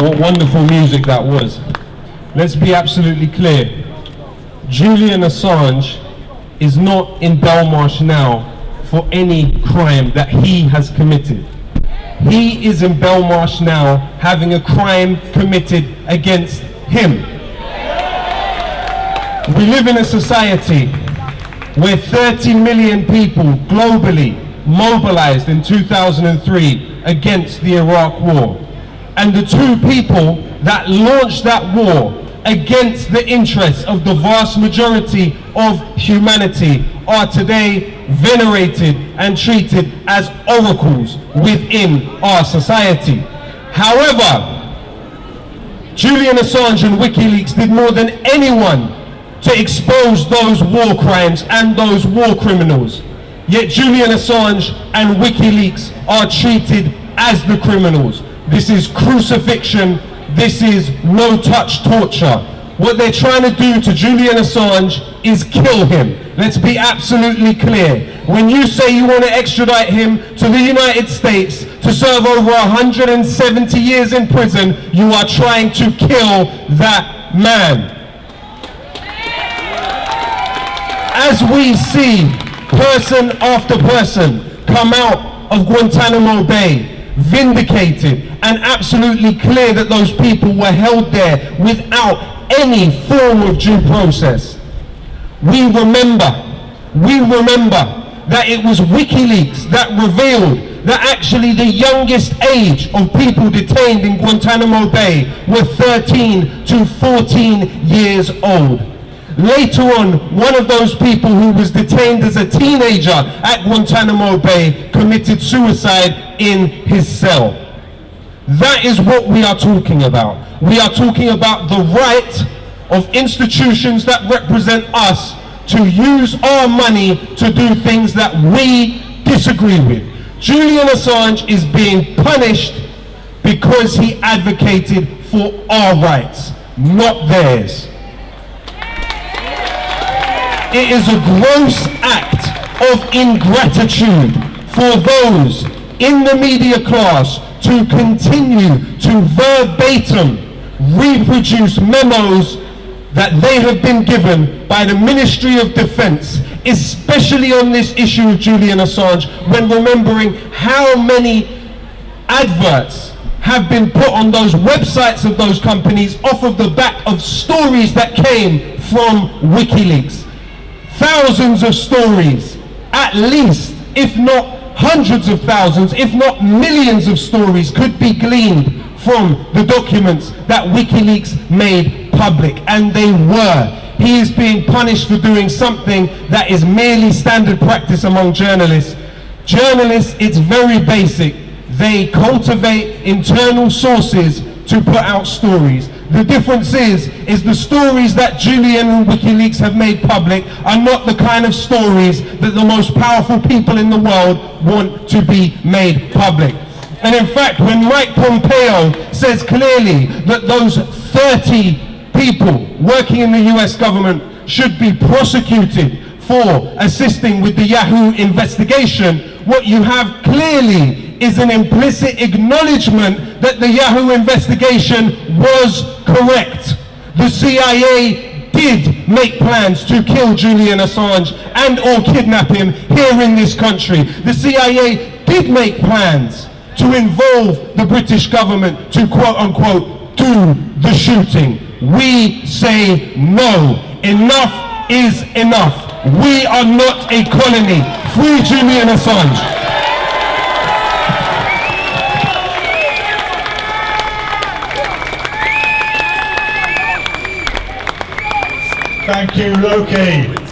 What wonderful music that was. Let's be absolutely clear. Julian Assange is not in Belmarsh now for any crime that he has committed. He is in Belmarsh now having a crime committed against him. We live in a society where 30 million people globally mobilized in 2003 against the Iraq War. And the two people that launched that war against the interests of the vast majority of humanity are today venerated and treated as oracles within our society. However, Julian Assange and WikiLeaks did more than anyone to expose those war crimes and those war criminals. Yet Julian Assange and WikiLeaks are treated as the criminals. This is crucifixion. This is no-touch torture. What they're trying to do to Julian Assange is kill him. Let's be absolutely clear. When you say you want to extradite him to the United States to serve over 170 years in prison, you are trying to kill that man. As we see person after person come out of Guantanamo Bay, vindicated and absolutely clear that those people were held there without any form of due process. We remember that it was WikiLeaks that revealed that actually the youngest age of people detained in Guantanamo Bay were 13 to 14 years old. Later on, one of those people who was detained as a teenager at Guantanamo Bay committed suicide in his cell. That is what we are talking about. We are talking about the right of institutions that represent us to use our money to do things that we disagree with. Julian Assange is being punished because he advocated for our rights, not theirs. It is a gross act of ingratitude for those in the media class to continue to verbatim reproduce memos that they have been given by the Ministry of Defense, especially on this issue of Julian Assange, when remembering how many adverts have been put on those websites of those companies off of the back of stories that came from WikiLeaks. Thousands of stories, at least, if not hundreds of thousands, if not millions of stories could be gleaned from the documents that WikiLeaks made public, and they were. He is being punished for doing something that is merely standard practice among journalists. Journalists, it's very basic. They cultivate internal sources to put out stories. The difference is the stories that Julian and WikiLeaks have made public are not the kind of stories that the most powerful people in the world want to be made public. And in fact, when Mike Pompeo says clearly that those 30 people working in the US government should be prosecuted for assisting with the Yahoo investigation, what you have clearly is an implicit acknowledgement that the Yahoo investigation was correct. The CIA did make plans to kill Julian Assange and or kidnap him here in this country. The CIA did make plans to involve the British government to quote unquote do the shooting. We say no. Enough is enough. We are not a colony. Free Julian Assange. Thank you, Lowkey.